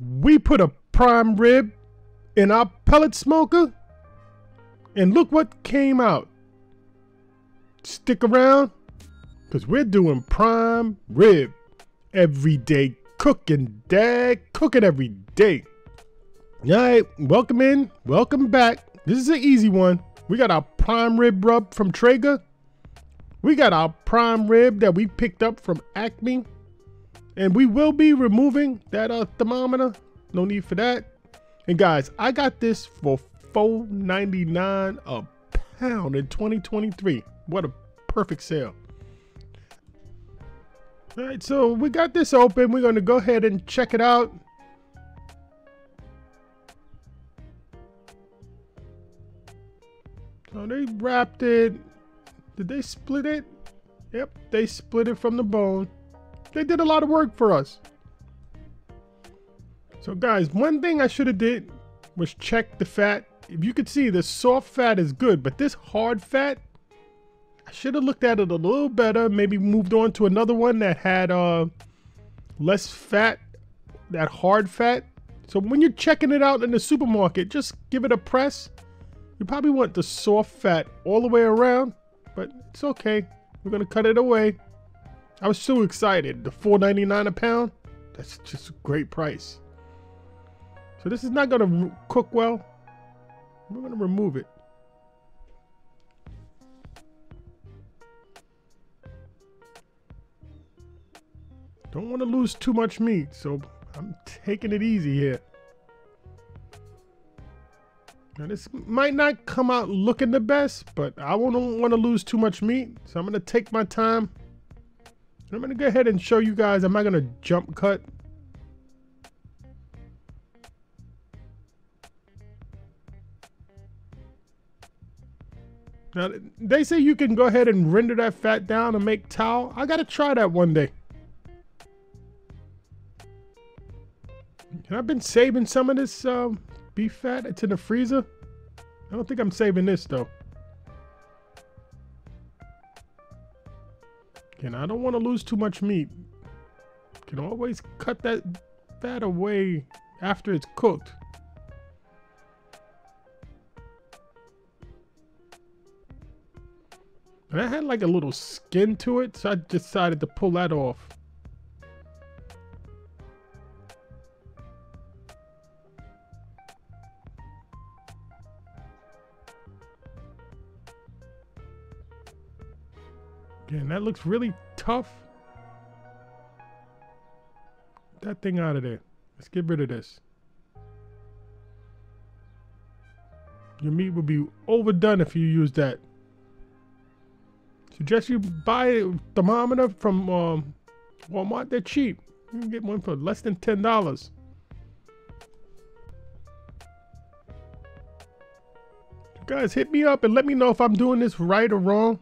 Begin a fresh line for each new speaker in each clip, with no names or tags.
We put a prime rib in our pellet smoker, and look what came out. Stick around, because we're doing prime rib. Everyday cooking, Dad. Cooking every day. Alright, welcome in, welcome back. This is an easy one. We got our prime rib rub from Traeger. We got our prime rib that we picked up from Acme. And we will be removing that thermometer. No need for that. And guys, I got this for $4.99 a pound in 2023. What a perfect sale. All right, so we got this open. We're going to go ahead and check it out. So they wrapped it. Did they split it? Yep, they split it from the bone. They did a lot of work for us. So guys, one thing I should have did was check the fat. If you could see, the soft fat is good, but this hard fat, I should have looked at it a little better. Maybe moved on to another one that had less fat, that hard fat. So when you're checking it out in the supermarket, just give it a press. You probably want the soft fat all the way around, but it's okay. We're gonna cut it away. I was so excited. The $4.99 a pound, that's just a great price. So this is not gonna cook well. We're gonna remove it. Don't want to lose too much meat, so I'm taking it easy here. Now this might not come out looking the best, but I don't want to lose too much meat, so I'm gonna take my time. I'm going to go ahead and show you guys. I'm not going to jump cut. Now, they say you can go ahead and render that fat down and make towel. I got to try that one day. And I've been saving some of this beef fat. It's in the freezer. I don't think I'm saving this, though. And I don't want to lose too much meat. Can always cut that fat away after it's cooked. And I had like a little skin to it, so I decided to pull that off. Again, that looks really tough. Get that thing out of there. Let's get rid of this. Your meat will be overdone if you use that. Suggest you buy a thermometer from Walmart. They're cheap. You can get one for less than $10. Guys, hit me up and let me know if I'm doing this right or wrong.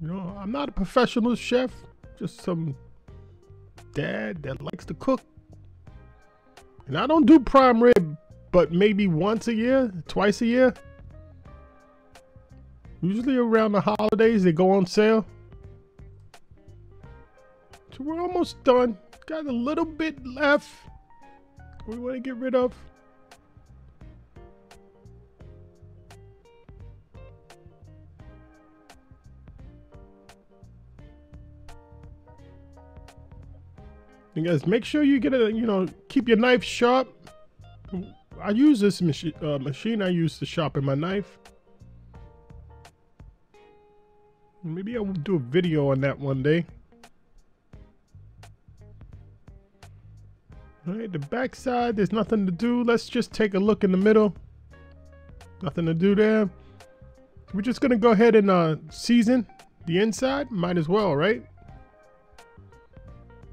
You know, I'm not a professional chef, just some dad that likes to cook. And I don't do prime rib, but maybe once a year, twice a year. Usually around the holidays, they go on sale. So we're almost done. Got a little bit left we want to get rid of. You guys, make sure you get keep your knife sharp. I use this machine I use to sharpen my knife. Maybe I will do a video on that one day. All right, the back side, there's nothing to do. Let's just take a look in the middle. Nothing to do there. We're just gonna go ahead and season the inside. Might as well, right?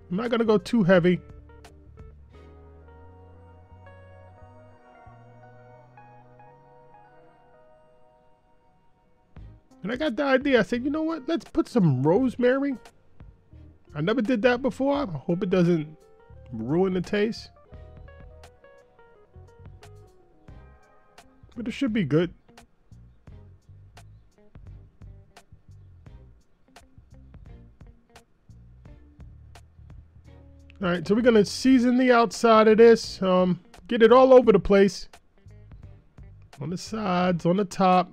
I'm not gonna go too heavy. And I got the idea. I said, you know what? Let's put some rosemary. I never did that before. I hope it doesn't ruin the taste. But it should be good. All right, so we're gonna season the outside of this. Get it all over the place. On the sides, on the top.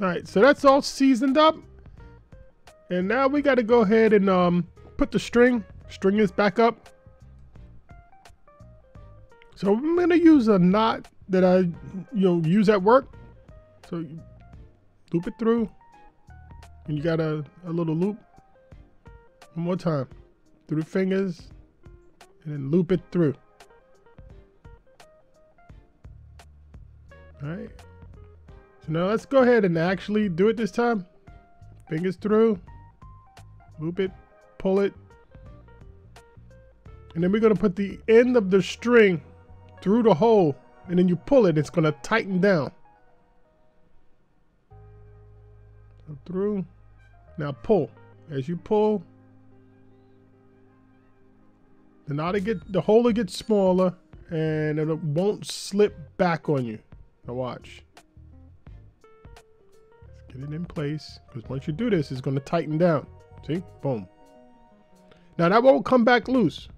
All right, so that's all seasoned up. And now we got to go ahead and put the string this back up. So I'm going to use a knot that I use at work. So you loop it through. And you got a little loop. One more time. Through the fingers. And then loop it through. All right. So now let's go ahead and actually do it this time. Fingers through. Loop it. Pull it. And then we're going to put the end of the string through the hole. And then you pull it. It's going to tighten down. So through. Now pull. As you pull, the hole will get smaller and it won't slip back on you. Now watch. Let's get it in place, because once you do this, it's going to tighten down. See? Boom. Now that won't come back loose.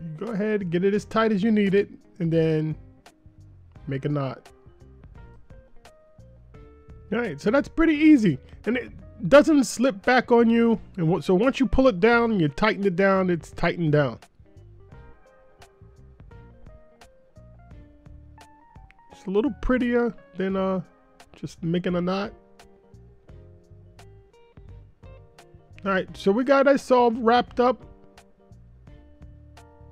You go ahead and get it as tight as you need it, and then make a knot. All right, so that's pretty easy, and it doesn't slip back on you. And so once you pull it down, you tighten it down, it's tightened down. It's a little prettier than just making a knot. All right, so we got this all wrapped up.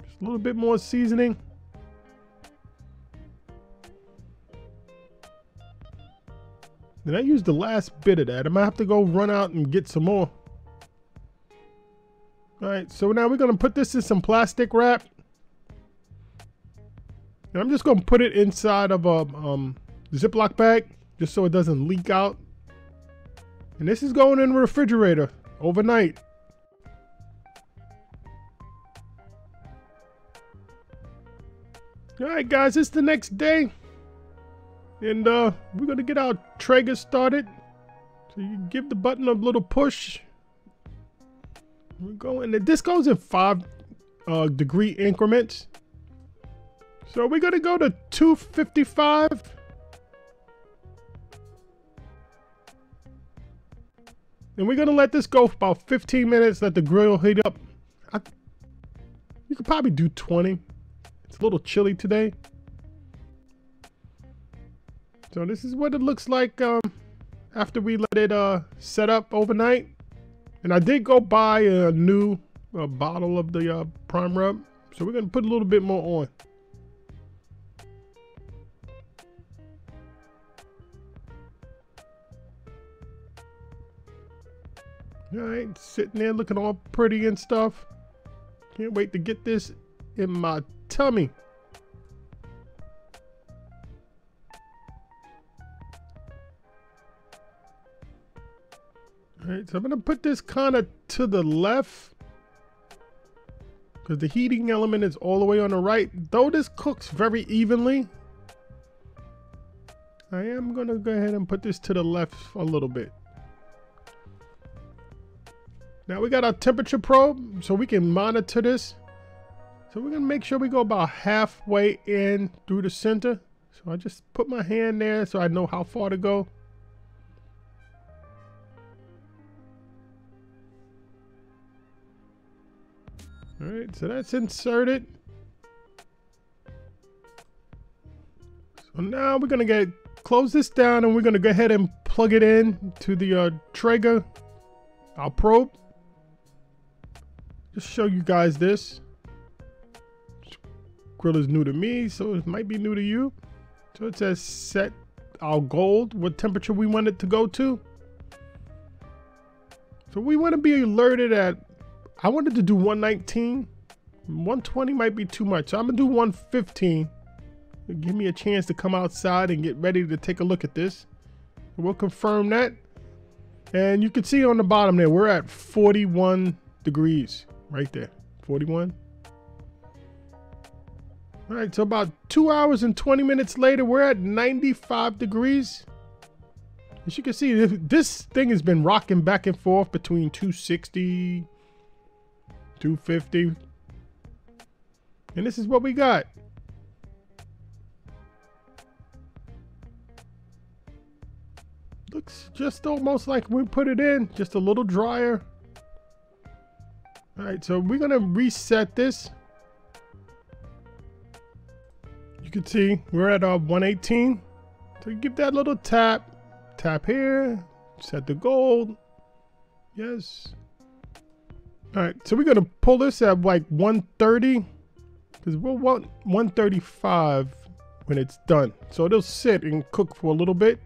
Just a little bit more seasoning. And I used the last bit of that. I might have to go run out and get some more. All right, so now we're gonna put this in some plastic wrap. And I'm just gonna put it inside of a Ziploc bag, just so it doesn't leak out. And this is going in the refrigerator overnight. All right, guys, it's the next day. And we're gonna get our Traeger started. So you give the button a little push. We're going, and this goes in 5 degree increments. So we're gonna go to 255. And we're gonna let this go for about 15 minutes, let the grill heat up. You could probably do 20. It's a little chilly today. So this is what it looks like after we let it set up overnight. And I did go buy a new bottle of the prime rub. So we're gonna put a little bit more on. All right, sitting there looking all pretty and stuff. Can't wait to get this in my tummy. All right, so I'm gonna put this kind of to the left, because the heating element is all the way on the right. Though this cooks very evenly, I am gonna go ahead and put this to the left a little bit. Now we got our temperature probe, so we can monitor this. So we're gonna make sure we go about halfway in through the center. So I just put my hand there so I know how far to go. All right, so that's inserted. So now we're gonna close this down, and we're gonna go ahead and plug it in to the Traeger, our probe. Just show you guys this. This grill is new to me, so it might be new to you. So it says set our gold, what temperature we want it to go to. So we want to be alerted at, I wanted to do 119. 120 might be too much. So I'm gonna do 115. It'll give me a chance to come outside and get ready to take a look at this. We'll confirm that. And you can see on the bottom there, we're at 41 degrees right there. 41. All right, so about 2 hours and 20 minutes later, we're at 95 degrees. As you can see, this thing has been rocking back and forth between 260, 250. And this is what we got. Looks just almost like we put it in, just a little drier. All right, so we're gonna reset this. You can see we're at 118. So you give that little tap here, set the gold. Yes. All right, so we're gonna pull this at like 130 because we'll want 135 when it's done. So it'll sit and cook for a little bit.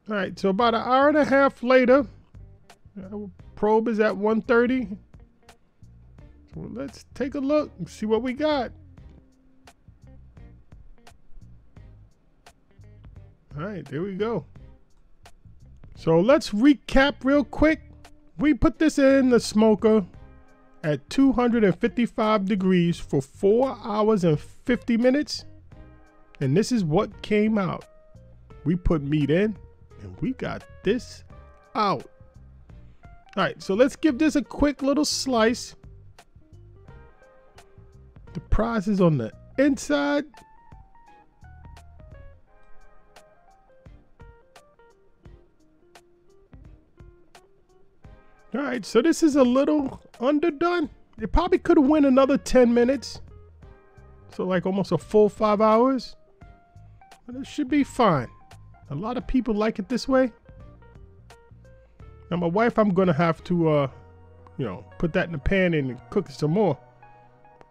All right, so about an hour and a half later, our probe is at 130. So let's take a look and see what we got. All right, there we go. So let's recap real quick. We put this in the smoker at 255 degrees for 4 hours and 50 minutes. And this is what came out. We put meat in and we got this out. All right, so let's give this a quick little slice. The prize is on the inside. All right, so this is a little underdone. It probably could have went another 10 minutes. So like almost a full 5 hours. But it should be fine. A lot of people like it this way. Now my wife, I'm gonna have to, you know, put that in the pan and cook it some more.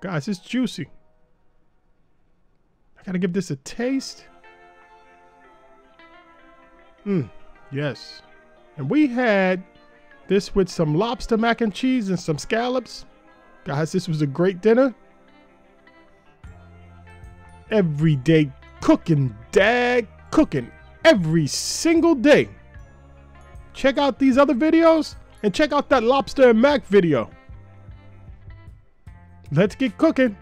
Guys, it's juicy. I gotta give this a taste. Yes. And we had this with some lobster mac and cheese and some scallops. Guys, this was a great dinner. Everyday cooking, dad cooking every single day. Check out these other videos and check out that lobster and mac video. Let's get cooking.